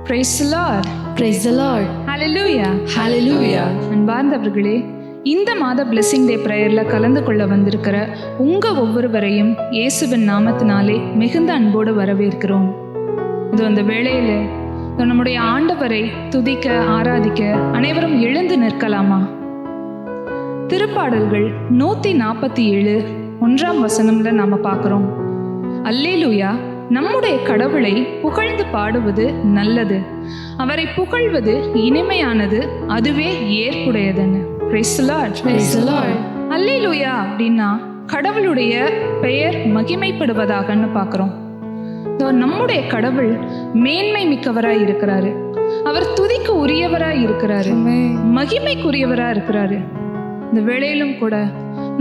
Praise the Lord. Praise the Lord. Hallelujah. Hallelujah. அன்பார்ந்தவர்களே, இந்த மாத பிளெஸிங் டே பிரேயர்ல கலந்து கொள்ள வந்திருக்கிற உங்க ஒவ்வொருவரையும் இயேசுவின் நாமத்தினாலே மிகுந்த அன்போடு வரவேற்கிறோம். இது அந்த வேளையில நம்முடைய ஆண்டவரை துதிக்க ஆராதிக்க அனைவரும் எழுந்து நிற்கலாமா? திருப்பாடல்கள் 147 1ஆம் வசனம்ல நாம பார்க்கிறோம். அல்லேலூயா, நம்முடைய கடவுளை புகழ்ந்து பாடுவது நல்லது, அவரை புகழ்வது இனிமையானது, அதுவே ஏற்புடையதுன்னு. Praise the Lord. Praise the Lord. அல்லேலூயா அப்படின்னா கடவுளுடைய பெயர் மகிமைப்படுவதாகன்னு பார்க்கிறோம். நம்முடைய கடவுள் மேன்மை மிக்கவராய் இருக்கிறாரு, அவர் துதிக்கு உரியவராய் இருக்கிறாரு, மகிமைக்குரியவராய் இருக்கிறாரு. இந்த வேளையிலும் கூட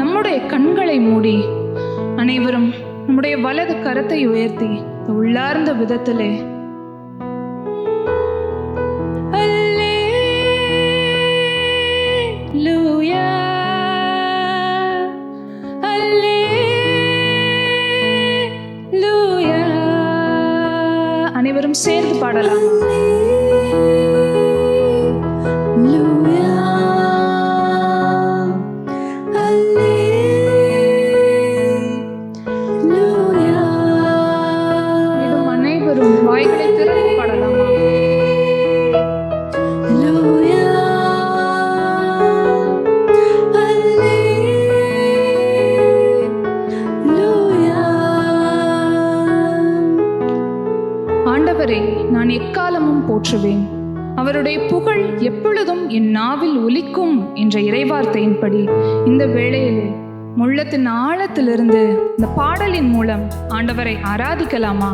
நம்முடைய கண்களை மூடி அனைவரும் நம்முடைய வலது கரத்தை உயர்த்தி உள்ளார்ந்த விதத்திலே அல்லேலூயா அல்லேலூயா அனைவரும் சேர்ந்து பாடலாம். வாய்களை திறந்து பாடலாமா? ஆண்டவரை நான் எக்காலமும் போற்றுவேன், அவருடைய புகழ் எப்பொழுதும் என் நாவில் ஒலிக்கும் என்ற இறைவார்த்தையின்படி இந்த வேளையிலே உள்ளத்தின் ஆழத்திலிருந்து இந்த பாடலின் மூலம் ஆண்டவரை ஆராதிக்கலாமா?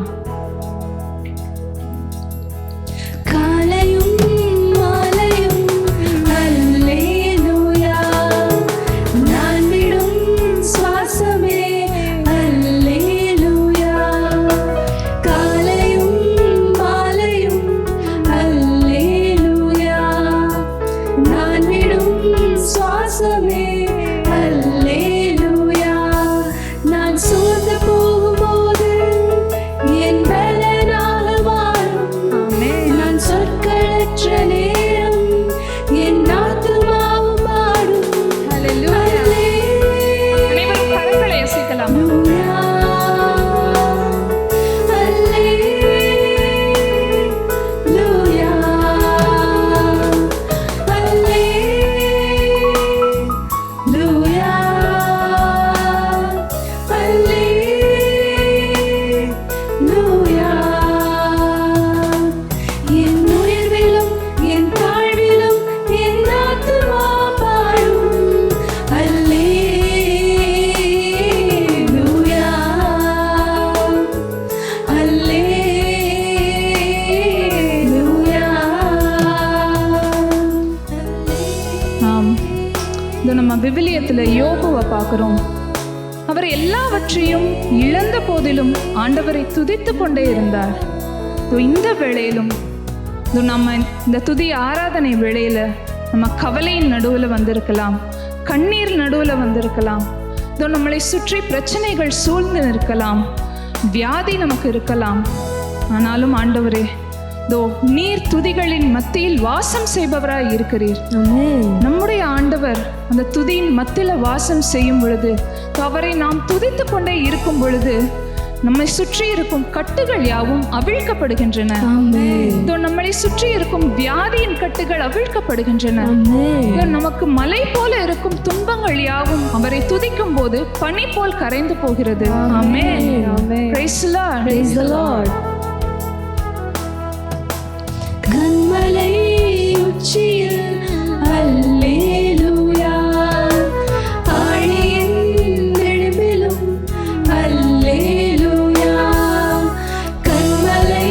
நம்ம விவிலியத்துல யோபுவை பார்க்கிறோம். அவர் எல்லாவற்றையும் இழந்த போதிலும் ஆண்டவரை துதித்து கொண்டே இருந்தார். இந்த வேளையிலும் நம்ம இந்த துதி ஆராதனை வேளையில நம்ம கவலையின் நடுவுல வந்திருக்கலாம், கண்ணீர் நடுவுல வந்திருக்கலாம், நம்மளை சுற்றி பிரச்சனைகள் சூழ்ந்து இருக்கலாம், வியாதி நமக்கு இருக்கலாம். ஆனாலும் ஆண்டவரே, நீர் துதிகளின் மத்தியில் வாசம் செய்பவராய் இருக்கிறீர். நம்முடைய ஆண்டவர் அந்த துதியின் மத்தியில வாசம் செய்யும் பொழுது, அவரை நாம் துதித்து கொண்டே இருக்கும் பொழுது நம்மை சுற்றி இருக்கும் கட்டுகள் யாவும் அவிழ்க்கப்படுகின்றன. நம்மளை சுற்றி இருக்கும் வியாதியின் கட்டுகள் அவிழ்க்கப்படுகின்றன. நமக்கு மலை போல இருக்கும் துன்பங்கள் யாவும் அவரை துதிக்கும் போது பனி போல் கரைந்து போகிறது. ஆமென். Praise the Lord. Praise the Lord. கண்மலை உச்சியில் அல்லேலூயா, ஆழியின் நெடும்பிலும் அல்லேலூயா, கண்மலை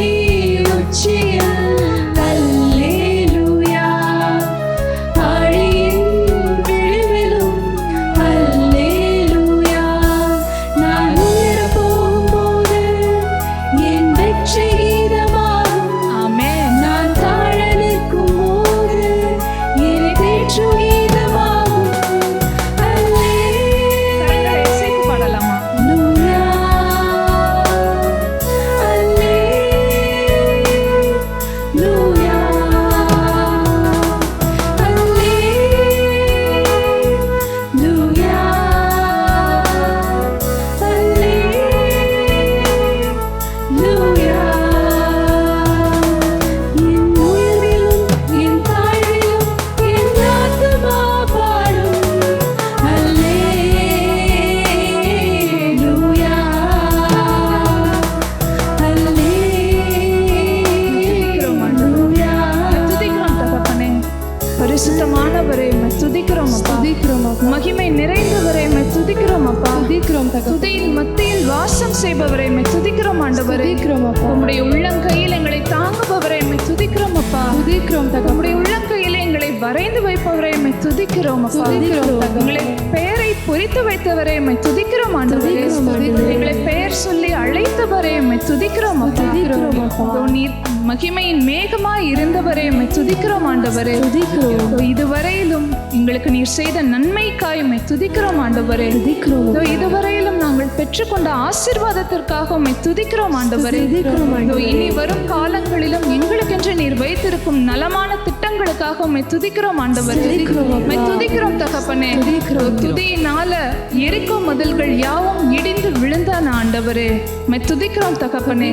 உச்சியில் அல்லேலூயா, ஆழியின் நெடும்பிலும் அல்லேலூயா. நான் உயர போகும்போது என் துதிக்கிறோம் தகப்பனே. துதியின் மத்தியில் வாசம் செய்பவரை உம்மை துதிக்கிறோம் ஆண்டவரே. துதிக்கிறோம் அப்பா. உம்முடைய உள்ளங்கையில் எங்களை தாங்குபவரை உம்மை துதிக்கிறோம் அப்பா. துதிக்கிறோம் தகப்பனே. உம்முடைய உள்ளங்கையிலே எங்களை வரைந்து வைப்பவரை உம்மை துதிக்கிறோம் அப்பா. துதிக்கிறோம் தகப்பனே. எங்களை பெயரை பொறித்து வைத்தவரை உம்மை துதிக்கிறோம் ஆண்டவரே. துதிக்கிறோம் ஆண்டவரே. எங்களை பெயர் சொல்லி அழைத்தவரை உம்மை துதிக்கிறோம் அப்பா. துதிக்கிறோம் அப்பா. நீர் மகிமையின் மேகமாய் இருந்தவரை உம்மை துதிக்கிறோம் ஆண்டவரே. துதிக்கிறோம். இதுவரையிலும் எங்களுக்கு நீர் செய்த நன்மைக்காய் உம்மை துதிக்கிறோம் ஆண்டவரே. துதிக்கிறோம். இதுவரையிலும் நாங்கள் பெற்றுக்கொண்ட ஆசீர்வாதத்திற்காக உம்மை துதிக்கிறோம் ஆண்டவரே. துதிக்கிறோம் ஆண்டவரே. இனி வரும் காலங்களிலும் எங்களுக்கென்று நீர் வைத்திருக்கும் நலமான திட்டங்களுக்காக உம்மை துதிக்கிறோம் ஆண்டவரே. துதிக்கிறோம் அப்பா. உம்மை துதிக்கிறோம் தகப்பனே. துதிக்கிறோம். துதியினால எரிக்கோ மதில்கள் யாவும் இடிந்து விழுந்தான ஆண்டவரே. உம்மை துதிக்கிறோம் தகப்பனே.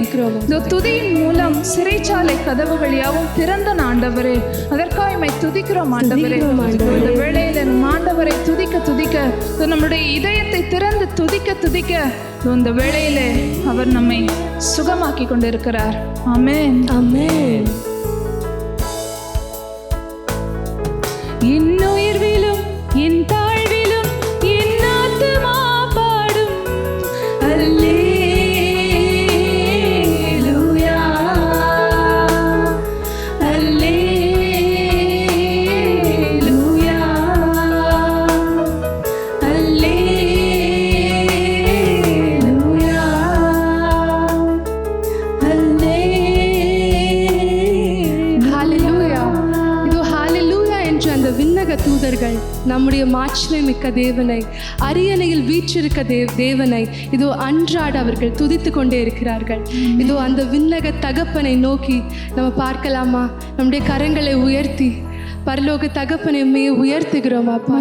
இந்த துதியின் மூலம் சிறைச்சாலை கதவுகள் யாவும் திறந்த ஆண்டவரே. அதற்காக உம்மை துதிக்கிறோம் ஆண்டவரே. துதிக்கிறோம் ஆண்டவரே. இந்த வேளையில நம் ஆண்டவரை துதிக்க துதிக்க நம்முடைய இதயத்தை திறந்து துதிக்க துதிக்க இந்த வேளையிலே அவர் நம்மை சுகமாக்கி கொண்டிருக்கிறார். ஆமென். ஆமென். என் உயர்விலும் என் தாழ்விலும் என் ஆத்துமா பாடும் அல்லேலூயா அல்லேலூயா அல்லேலூயா ஹalleluya. இதோ ஹalleluya என்ற அந்த விண்ணக தூதர்கள் நம்முடைய மாட்சிமை மிக்க தேவனை, அரியணையில் வீற்றிருக்க தேவனை இதோ அன்றாட அவர்கள் துதித்து கொண்டே இருக்கிறார்கள். இதோ அந்த விண்ணக தகப்பனை நோக்கி நம்ம பார்க்கலாமா? நம்முடைய கரங்களை உயர்த்தி பரலோக தகப்பனை உம்மையை உயர்த்துகிறோம் அப்பா.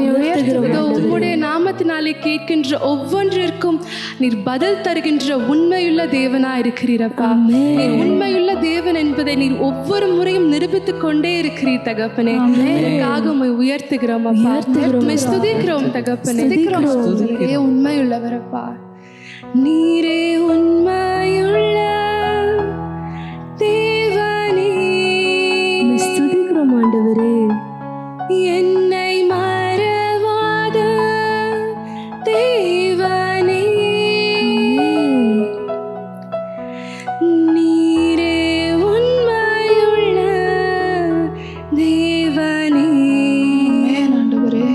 இதோ உம்முடைய நாமத்தினாலே கேட்கின்ற ஒவ்வொன்றிற்கும் நீர் பதில் தருகின்ற உண்மையுள்ள தேவனா இருக்கிறீரப்பா. நீர் உண்மையுள்ள தேவன் என்பதை நீர் ஒவ்வொரு முறையும் நிரூபித்துக் கொண்டே இருக்கிறீர் தகப்பனே. இதற்காக உம்மை உயர்த்துகிறோம் அப்பா. உம்மை ஸ்துதிக்கிறோம் தகப்பனே. நீரே உண்மையுள்ளவரப்பா. நீரே உண்மையுள்ள தேவனே. ஸ்துதிக்கிறோம் ஆண்டவரே. என்னை மறவாத தேவனே. நீரே உண்மையுள்ள தேவனே. ஆண்டவரே.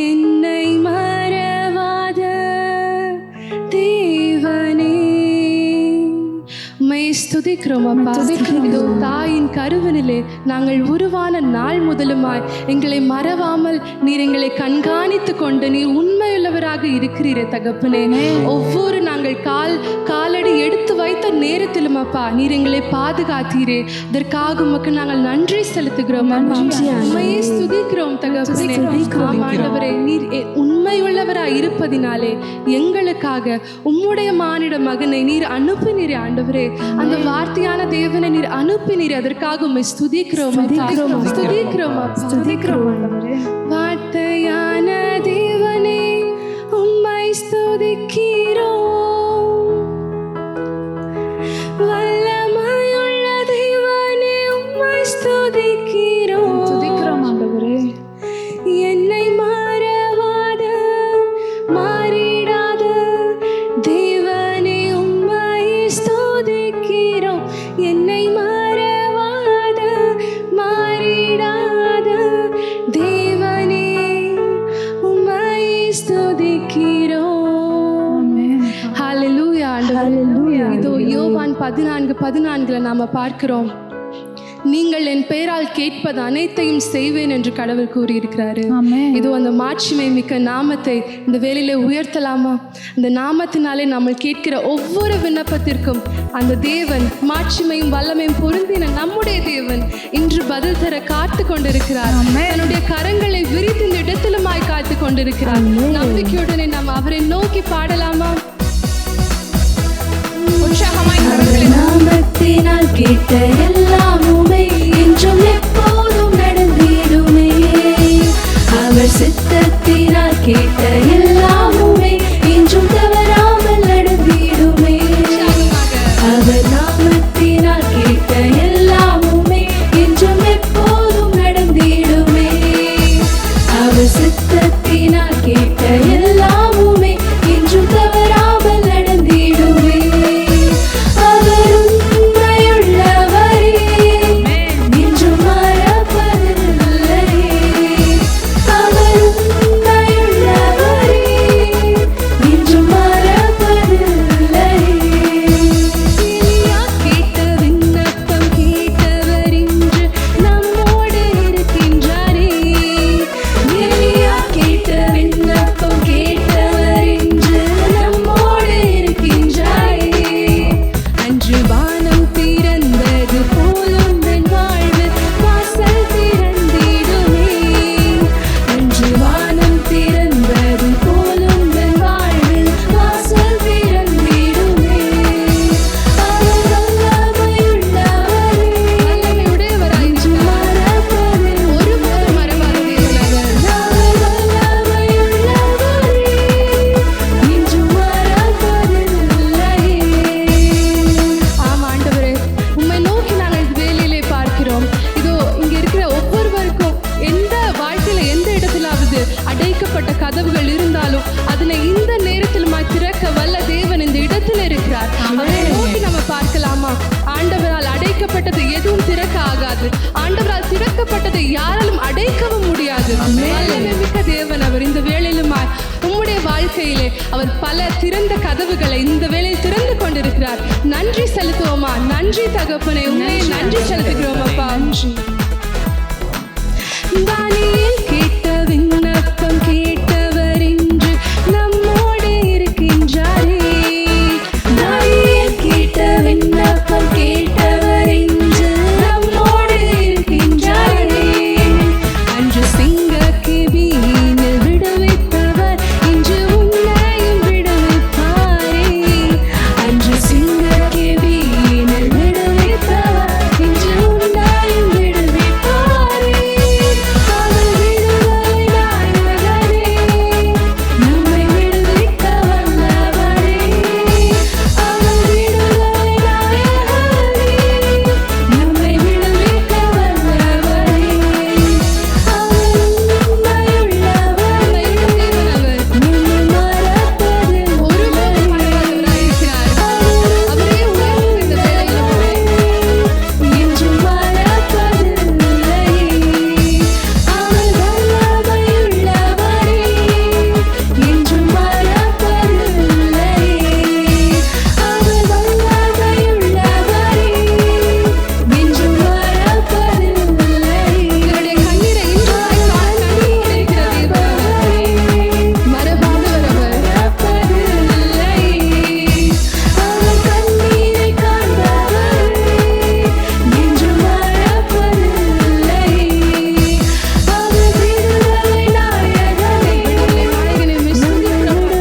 என்னை மறவாத தேவனே. உம்மை ஸ்துதிக்கிறோம் அப்பா. இதோ தாயின் கருவினிலே நாங்கள் உருவான நாள் முதலுமாய் எங்களை மறவாமல் நீர் எங்களை கண்காணித்து கொண்டு நீர் உண்மையுள்ளவராக இருக்கிறீரே தகப்பனே. ஒவ்வொரு நாங்கள் காலடி எடுத்து வைத்த நேரத்திலும் அப்பா நீர் எங்களை பாதுகாத்தீரே. அதற்காக உமக்கு நாங்கள் நன்றி செலுத்துகிறோம். உண்மையை ஸ்துதிக்கிறோம் தகப்பனே. ஆண்டவரே, நீர் உண்மையுள்ளவராய் இருப்பதினாலே எங்களுக்காக உம்முடைய மானிட மகனை நீர் அனுப்பினீரே ஆண்டவரே. அந்த வார்த்தையான தேவனை நீர் அனுப்பினீர். அதற்காக உம்மை ஸ்துதிக்கிறோம் ஸ்துதிக்கிறோம் ஆண்டவரே. வார்த்தையான தேவனே உம்மை ஸ்துதிக்கிறோம். வல்லமையுள்ள தேவனே உம்மை ஸ்துதிக்கிறோம். துதிக்கிறோம் ஆண்டவரே. என்னை மறவாத மாறிடாத தேவனே உம்மை ஸ்துதிக்கிறோம். என்னை மறவாத மாறிடாத தேவனே உம்மை ஸ்துதிக்கிறோம். ஹalleluya ஆண்டவரே. இதோ யோவான் 14:14 நாம பார்க்கிறோம். நீங்கள் என் பெயரால் கேட்பது அனைத்தையும் செய்வேன் என்று கடவுள் கூறியிருக்கிறாரு. இதோ அந்த மாட்சிமை மிக்க நாமத்தை இந்த வேளையில உயர்த்தலாமா? அந்த நாமத்தினாலே நம்ம கேட்கிற ஒவ்வொரு விண்ணப்பத்திற்கும் அந்த தேவன் மாட்சிமையும் வல்லமையும் பொருந்தின நம்முடைய தேவன் இன்று பதில் தர காத்து கொண்டிருக்கிறார். தன்னுடைய கரங்களை விரித்து இந்த இடத்திலுமாய் காத்து கொண்டிருக்கிறார். நம்பிக்கையுடனே நாம் அவரை நோக்கி பாடலாமா? நாமத்தினால் கேட்ட எல்லாமுமே என்றும் எப்போதும் நடந்திடுமே. அவர் சித்தத்தினால் கேட்ட எல்லாமுமே என்றும் தவறாமல் நடந்திடுமே. அவர் நாமத்தினால் கேட்ட எல்லாமுமே என்றும் எப்போதும் நடந்திடுமே. அவர் சித்தத்தினால் கேட்ட எல்லா திறக்கப்பட்டது எதுவும் திறக்க ஆகாது. ஆண்டவரால் திறக்கப்பட்டதை யாராலும் அடைக்கவும் முடியாது. வல்லமை மிக்க தேவன் அவர். இந்த வேளையிலும் உம்முடைய வாழ்க்கையிலே அவர் பல திறந்த கதவுகளை இந்த வேளையில் திறந்து கொண்டிருக்கிறார். நன்றி செலுத்துவோமா? நன்றி தகப்பனே, உண்மையை நன்றி செலுத்துகிறோம் அப்பா. நன்றி. தானியேல் கேட்ட விண்ணப்பம் கேட்டவர் இன்று நம்மோடு இருக்கின்றாரே. தானியேல் கேட்ட விண்ணப்பம் கேட்டவர் இன்று நம்மோடு இருக்கின்றாரே. அன்று சிங்கக்கேபியினில் விடுவித்தவர் இன்று உன்னையும் விடுவிப்பாரே. அன்று சிங்கக்கேபியினில் விடுவித்தவர் இன்று உன்னையும் விடுவிப்பாரே. அவர் விடுதலை நாயகரே, நம்மை விடுவிக்க வல்லவரே. அவர் விடுதலை நாயகரே, நம்மை விடுவிக்க வல்லவரே. அவர் உண்மையுள்ளவரே, நம்மை மறப்பதில்லை. ஒருபோதும் மறவாதவராயிருக்கிறார். அவரே உயர்ந்த இந்த வேளையிலும் என்றும் மறப்பதில்லை. அவர் வல்லமையுள்ளவரே, என்றும் மறப்பதில்லை. அவர் வல்லமையுள்ளவரே, என்றும் மறப்பதில்லை. இவருடைய கண்ணீரை இன்றுவரை கண்டு கொண்டிருக்கிற தேவன். மறவாதவர் அவர். மறப்பதில்லை. அவர் கண்ணீரை காண்பவர், என்றும் மறப்பதில்லை. அவர் விடுதலை நாயகரே, விடுதலை நாயகனை ஸ்துதிக்கிறோம் அப்பா.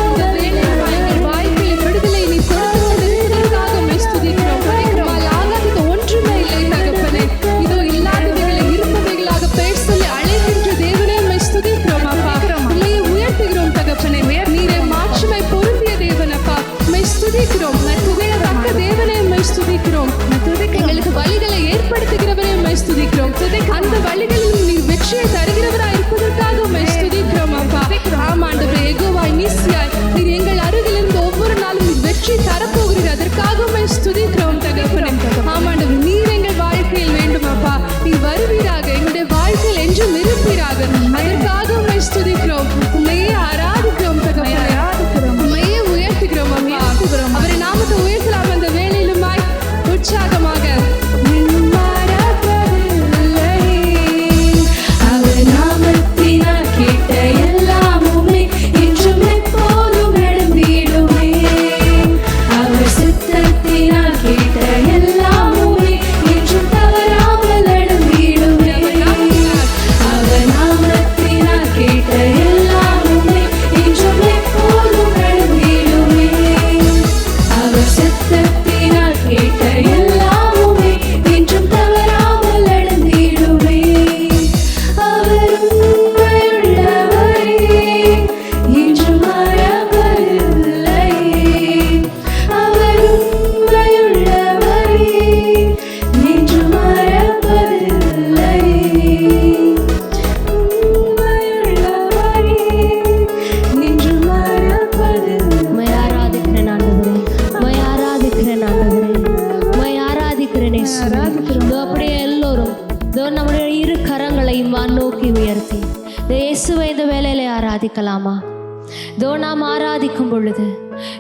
இந்த வேளையில் எங்கள் வாழ்க்கையில் விடுதலை நீ கொடுத்து கொண்டிருப்பதற்காக உம்மை ஸ்துதிக்கிறோம். உம்மால் ஆகாதது ஒன்றுமே இல்லை தகப்பனே. இதோ இல்லாதவைகளை இருப்பவைகளாக பெயர் சொல்லி அழைக்கின்ற தேவனே உம்மை ஸ்துதிக்கிறோம் அப்பா. உம்மையை உயர்த்துகிறோம் தகப்பனே. நீரை மாட்சிமை பொருந்திய தேவன் அப்பா. உம்மை ஸ்துதிக்கிறோம். புகழத்தக்க தேவனே உம்மை ஸ்துதிக்கிறோம். எங்களுக்கு வழிகளை ஏற்படுத்துகிறவரே உம்மை ஸ்துதிக்கிறோம். அந்த வழிகளில் நீர் வெற்றியை தருகிறவராய் இருப்பதற்காக உம்மை ஸ்துதிக்கிறோம் அப்பா. ஆமாண்டவரே, யெகோவா நீசியாய் நீர் எங்கள் அருகில் இருந்து ஒவ்வொரு நாளும் நீர் வெற்றி தரப்போகிறீர். அதற்காக உம்மை ஸ்துதிக்கிறோம் தகப்பனே. ஆமாண்டவரே, நீர் எங்கள் வாழ்க்கையில் வேண்டும் அப்பா. நீர் வருவீராக, எங்களுடைய வாழ்க்கையில் என்றும் இருப்பீராக. அதற்காக உம்மை ஸ்துதிக்கிறோம். உம்மையே ஆராதிக்கிறோம் தகப்பனே. உம்மையே உயர்த்துகிறோம் அப்பா. அவரை நாமத்தை உயர்த்தலாம் அந்த வேளையிலுமாய் உற்சாகமாக. மறப்பதில்லை. அவர் நாமத்தினால் கேட்ட எல்லாமுமே என்றும் எப்போதும் நடந்திடுமே. அவர் சித்தத்தினால் கேட்ட எல்லாமுமே என்றும் தவறாமல் நடந்திடுமே. அவர் நாமத்தினால் கேட்ட எல்லாமுமே என்றும் எப்போதும் நடந்திடுமே. அவர் சித்தத்தினால் கேட்ட எல்லாமுமே என்றும் தவறாமல் நடந்திடுமே. அவர் உண்மையுள்ளவரே, என்றும் மறப்பதில்லை. அவர் உண்மையுள்ளவரே, என்றும் மறப்பதில்லை. உண்மையுள்ளவரே, என்றும் மறப்பதில்லை. உம்மை ஆராதிக்கிறேன் ஆண்டவரே, உம்மை ஆராதிக்கிறேன் ஆண்டவரே, உம்மை ஆராதிக்கிறேன் இயேசுவே. இதோ அப்படியே எல்லோரும் இதோ நம்முடைய இரு கரங்களையும் நோக்கி உயர்த்தி இதோ இயேசுவை இந்த வேளையிலே ஆராதிக்கலாமா? இதோ நாம் ஆராதிக்கும் பொழுது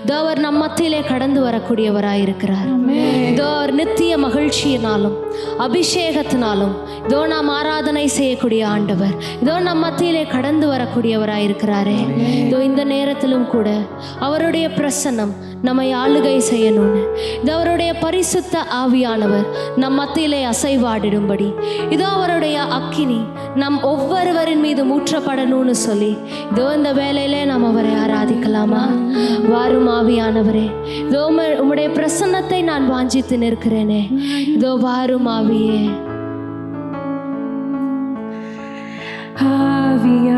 இதோ அவர் நம் மத்தியிலே கடந்து வரக்கூடியவராயிருக்கிறார். இதோ அவர் நித்திய மகிழ்ச்சியினாலும் அபிஷேகத்தினாலும் இதோ நாம் ஆராதனை செய்யக்கூடிய ஆண்டவர் இதோ நம் மத்தியிலே கடந்து வரக்கூடியவராயிருக்கிறாரே. இதோ இந்த நேரத்திலும் கூட அவருடைய பிரசன்னம் நம்மை ஆளுகை செய்யணும்னு இதோ அவருடைய பரிசுத்த ஆவியானவர் நம் மத்தியிலே அசைவாடிடும்படி இதோ அவருடைய அக்கினி நம் ஒவ்வொருவரின் மீது ஊற்றப்படணும்னு சொல்லி இதோ இந்த வேளையிலே நாம் அவரை ஆராதிக்கலாமா? வாரும் ஆவியானவரே, இதோ உம்முடைய பிரசன்னத்தை நான் வாஞ்சித்து நிற்கிறேனே. இதோ வாரும் ஆவியே.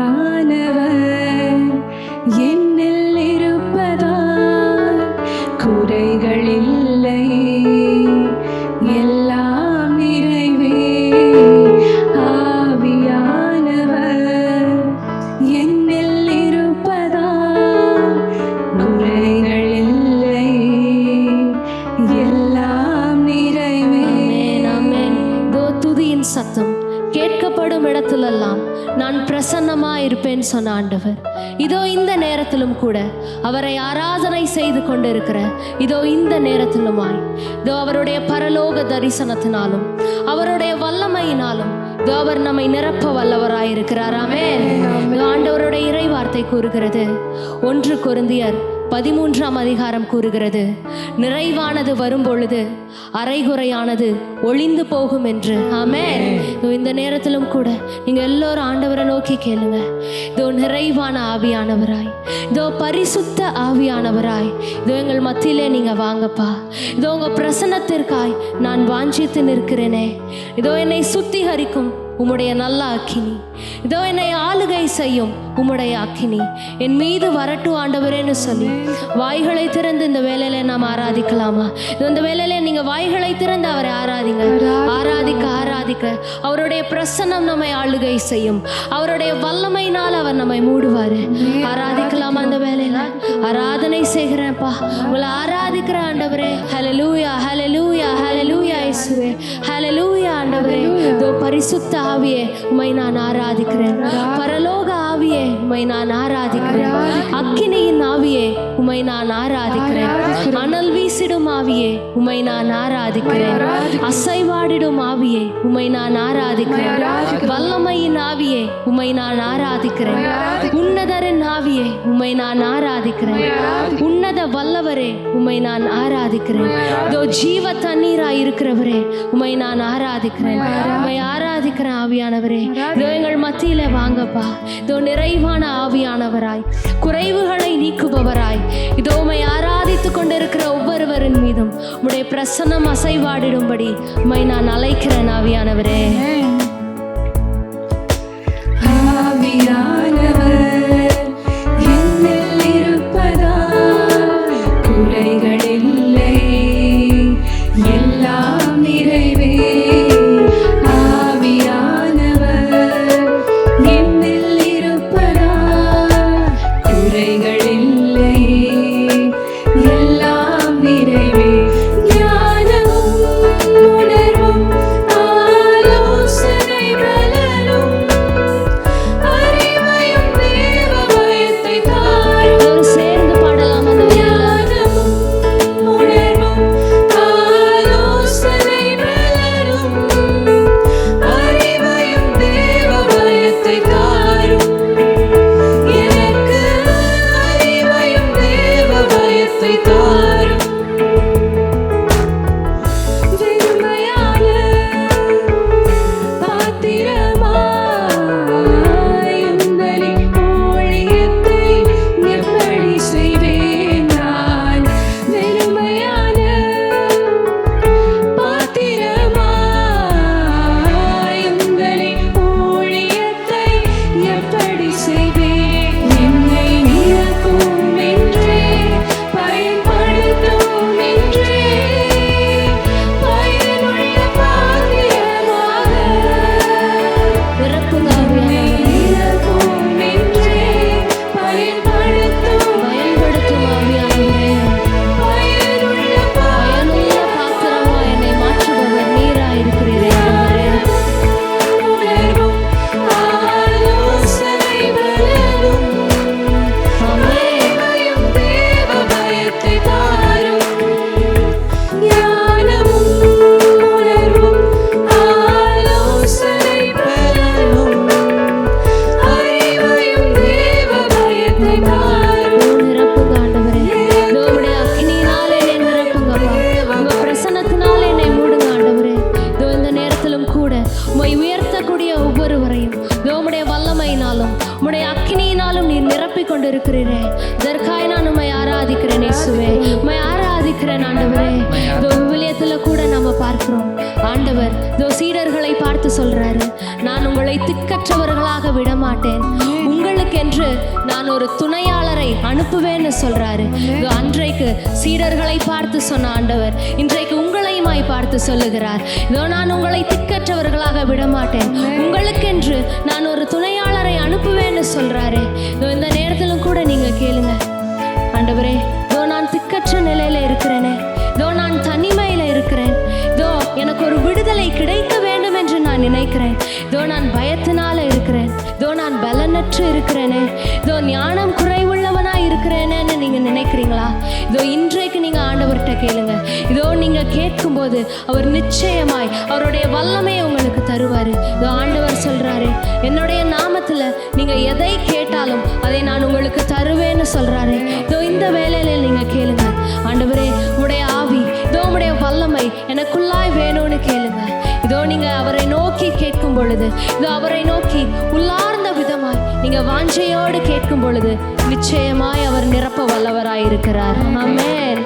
ஆவியானவர் என்னில் இருப்பதால் குறைகள் இல்லை, எல்லாம் நிறைவே. ஆவியானவர் என்னில் இருப்பதால் குறைகள் இல்லை, எல்லாம் நிறைவே. சத்தம் கேட்கப்படும் இடத்திலெல்லாம் நான் பிரசன்னமாக இருப்பேன் சொன்ன ஆண்டவர், இதோ இந்த நேரத்திலும் கூட அவரை ஆராதனை செய்து கொண்டிருக்கிற இதோ இந்த நேரத்திலுமாய் இதோ அவருடைய பரலோக தரிசனத்தினாலும் அவருடைய வல்லமையினாலும் இதோ அவர் நம்மை நிரப்ப வல்லவராயிருக்கிறார். ஆமென். ஆண்டவருடைய இறை வார்த்தை கூறுகிறது, 1 கொரிந்தியர் 13ஆம் அதிகாரம் கூறுகிறது, நிறைவானது வரும்பொழுது அரைகுறையானது ஒளிந்து போகும் என்று. ஆமென். இந்த நேரத்திலும் கூட நீங்க எல்லோரும் ஆண்டவரை நோக்கி கேளுங்க. இதோ நிறைவான ஆவியானவராய், இதோ பரிசுத்த ஆவியானவராய், இதோ எங்கள் மத்தியிலே நீங்க வாங்கப்பா. இதோ உங்க பிரசன்னத்திற்காய் நான் வாஞ்சித்து நிற்கிறேனே. இதோ என்னை சுத்திகரிக்கும் உம்முடைய நல்ல அக்கினி, இதோ என்னை ஆளுகை செய்யும் உம்முடைய அக்கினி என் மீது வரட்டும் ஆண்டவரேன்னு சொல்லி வாய்களை திறந்து இந்த வேலையில நாம் ஆராதிக்கலாமா? இந்த வேலையில நீங்க வாய்களை திறந்து அவரை ஆராதிங்க. ஆராதிக்க ஆராதிக்க அவருடைய பிரசன்னம் நம்மை ஆளுகை செய்யும். அவருடைய வல்லமையினால் அவர் நம்மை மூடுவாரு. ஆராதிக்கலாமா? அந்த வேலையில ஆராதனை செய்கிறேன்ப்பா, உங்களை ஆராதிக்கிற ஆண்டவரே. ஹல்லேலூயா, ஹல்லேலூயா, ஹல்லேலூயா இயேசுவே, ஹல்லேலூயா ஆண்டவரே. இதோ பரிசுத்த ஆவியே உம்மை நான் ஆராதிக்கிறேன். பரலோக ஆவியே உம்மை நான் ஆராதிக்கிறேன். அக்கினியின் ஆவியே உம்மை நான் ஆராதிக்கிறேன். அனல் வீசிடும் ஆவியே உம்மை நான் ஆராதிக்கிறேன். அசைவாடிடும் ஆவியே உம்மை நான் ஆராதிக்கிறேன். வல்லமையின் ஆவியே உம்மை நான் ஆராதிக்கிறேன். உன்னதரின் ஆவியே உம்மை நான் ஆராதிக்கிறேன். உன்னத வல்லவரே உம்மை நான் ஆராதிக்கிறேன். இதோ ஜீவ தண்ணீராய் இருக்கிறவரே உம்மை நான் ஆராதிக்கிறேன். உம்மை ஆராதிக்கிறேன் ஆவியானவரே. இதோ எங்கள் மத்தியில வாங்கப்பா. இதோ நிறைவான ஆவியானவராய், குறைவுகளை நீக்குபவராய், இதோ உம்மை ஆராதித்து கொண்டிருக்கிற ஒவ்வொருவரின் மீதும் உம்முடைய பிரசன்னம் அசைவாடிடும்படி உம்மை நான் அழைக்கிறேன் ஆவியானவரே. கொண்டிருக்கிறீரே, இதற்காய் நான் உம்மை ஆராதிக்கிறேன் இயேசுவே, உம்மை ஆராதிக்கிறேன் ஆண்டவரே. இதோ விவிலியத்துல கூட நம்ம பார்க்கிறோம், ஆண்டவர் இதோ சீடர்களை பார்த்து சொல்றாரு, நான் உங்களை திக்கற்றவர்களாக விட மாட்டேன், உங்களுக்கென்று நான் ஒரு துணையாளரை அனுப்புவேன்னு சொல்றாரு. இதோ அன்றைக்கு சீடர்களை பார்த்து சொன்ன ஆண்டவர் இன்றைக்கு உங்களையுமாய் பார்த்து சொல்லுகிறார், இதோ நான் உங்களை திக்கற்றவர்களாக விட மாட்டேன், உங்களுக்கென்று நான் ஒரு துணையாளரை அனுப்புவேன்னு சொல்றாரு. இதோ இந்த நேரத்திலும் கூட நீங்க கேளுங்க, ஆண்டவரே இதோ நான் திக்கற்ற நிலையில இருக்கிறேனே, இதோ நான் தனிமையில இருக்கிறேன், இதோ எனக்கு ஒரு விடுதலை கிடைக்க வேண்டும் என்று நான் நான் நினைக்கிறேன், இதோ நான் பயத்தினால இருக்கிறேன், இதோ நான் பலனற்று இருக்கிறேனே, இதோ ஞானம் குறைவுள்ளவனா இருக்கிறேனேன்னு நீங்க நினைக்கிறீங்களா? இதோ இன்றைக்கு நீங்க ஆண்டவர்கிட்ட கேளுங்க. இதோ நீங்க கேட்கும்போது அவர் நிச்சயமாய் அவருடைய வல்லமையை உங்களுக்கு தருவாரு. இதோ ஆண்டவர் சொல்றாரு, என்னுடைய நாமத்துல நீங்க எதை கேட்டாலும் அதை நான் உங்களுக்கு தருவேன்னு சொல்றாரு. இதோ இந்த வேலையில நீங்க கேளுங்க, ஆண்டவரே உடைய ஆவி, இதோ உடைய வல்லமை எனக்குள்ளாய் வேணும்னு கேளுங்க. இதோ நீங்க அவரை நோக்கி கேட்கும் பொழுது, இதோ அவரை நோக்கி உள்ளார்ந்த விதமாய் நீங்க வாஞ்சையோடு கேட்கும் பொழுது நிச்சயமாய் அவர் நிரப்ப வல்லவராய் இருக்கிறார். ஆமென்.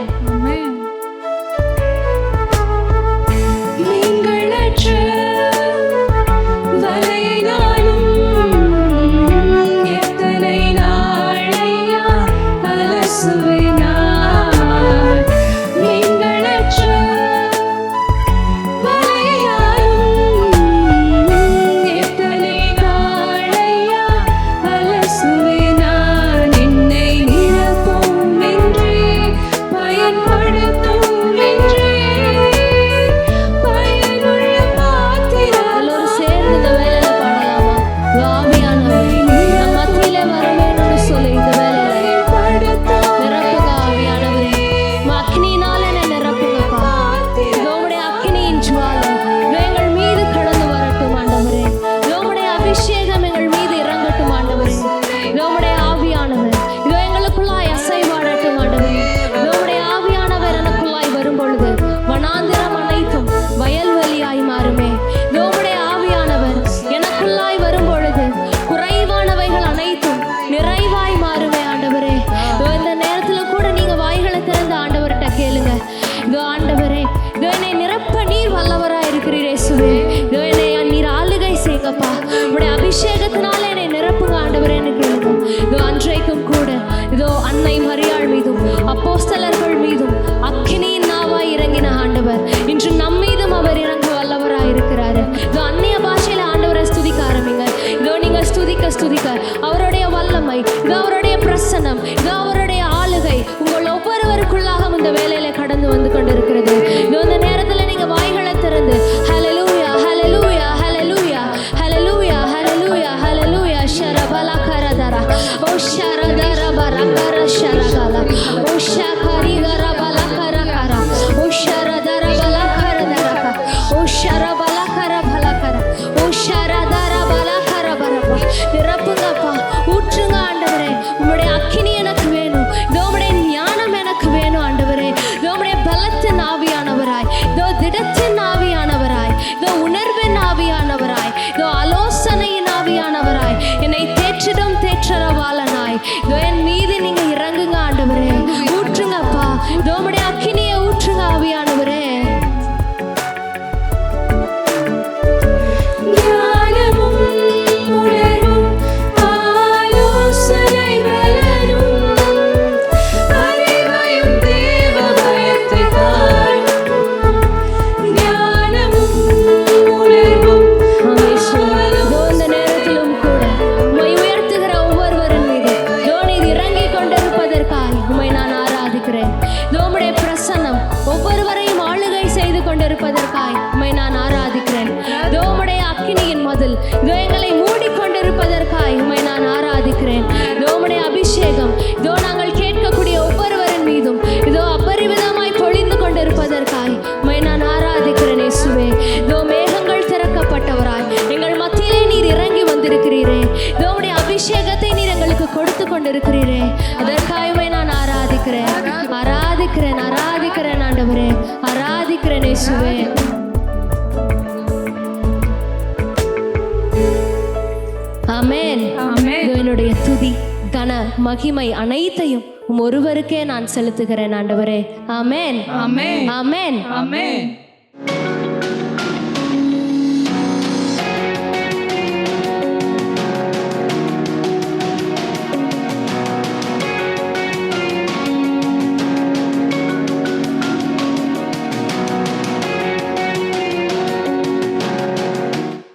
அபிஷேகத்தினால என்னை நிரப்புங்க ஆண்டவரேன்னு கேளுங்க. இதோ அன்றைக்கும் கூட இதோ அன்னை மரியாள் மீதும் அப்போஸ்தலர்கள் மீதும் அக்கினியின் நாவாய் இறங்கின ஆண்டவர் இன்று நம் மீதும் அவர் இறங்க வல்லவராய் இருக்கிறாரு. இதோ அந்நிய பாஷையில ஆண்டவரை ஸ்துதிக்க ஆரம்பிங்க. இதோ நீங்க ஸ்துதிக்க அவருடைய வல்லமை, இதோ அவருடைய பிரசன்னம், இதோ அவருடைய ஆளுகை உங்கள் ஒவ்வொருவருக்குள்ளாக இந்த வேலையில கடந்து வந்து கொண்டிருக்கிறது. இதோ இந்த நேரத்துல நீங்க வாய்களை திறந்து ஹல்லேலூயா ஹல்லேலூயா ஹல்லேலூயா ஹல்லேலூயா ஹல்லேலூயா ஹல்லேலூயா ஷரபலா கரதரா ஓ ஷரதரா பரகர ஷரகல ஓ ஷகரி கரபலா கரகர ஓ ஷரதரா பலா கரதரக ஓ ஷரபலா கரபலா கர ஓ ஷரதரா பலா கரபரப நிரப்புங்கப்பா, ஊற்றுங்க ஆண்டவரே. உம்முடைய அக்கினி எனக்கு வேணும், இதோ உம்முடைய ஞானம் எனக்கு வேணும் ஆண்டவரே. இதோ உம்முடைய பலத்தின் ஆவியானவராய், இதோ திடத்தின் ஆவியானவராய், இதோ உணர்வின் ஆவியானவராய், இதோ ஆலோசனையின் ஆவியானவராய், என்னை தேற்றிடும் தேற்றரவாளனாய் இதோ என் மீது நீங்க இறங்குங்க ஆண்டவரே. ஊற்றுங்கப்பா, இதோ உம்முடைய அக்கினியை ஊற்றுங்க ஆவியானவரே. இதோ எங்களை மூடிக்கொண்டிருப்பதற்காய் உம்மை நான் ஆராதிக்கிறேன். இதோ உம்முடைய அபிஷேகம் இதோ நாங்கள் கேட்கக்கூடிய ஒவ்வொருவரின் மீதும் இதோ அபரிவிதமாய் பொழிந்து கொண்டிருப்பதற்காய் உம்மை நான் ஆராதிக்கிறேன் இயேசுவே. இதோ மேகங்கள் திறக்கப்பட்டவராய் எங்கள் மத்தியிலே நீர் இறங்கி வந்திருக்கிறீரே. இதோ உம்முடைய அபிஷேகத்தை நீர் எங்களுக்கு கொடுத்து கொண்டிருக்கிறீரே. அதற்காய் உம்மை நான் ஆராதிக்கிறேன் ஆராதிக்கிறேன் ஆராதிக்கிறேன் ஆண்டவரே, ஆராதிக்கிறேன் இயேசுவே. ஆமென். என்னுடைய துதி கன மகிமை அனைத்தையும் ஒருவருக்கே நான் செலுத்துகிறேன் ஆண்டவரே. ஆமென் ஆமென் ஆமென் ஆமென்.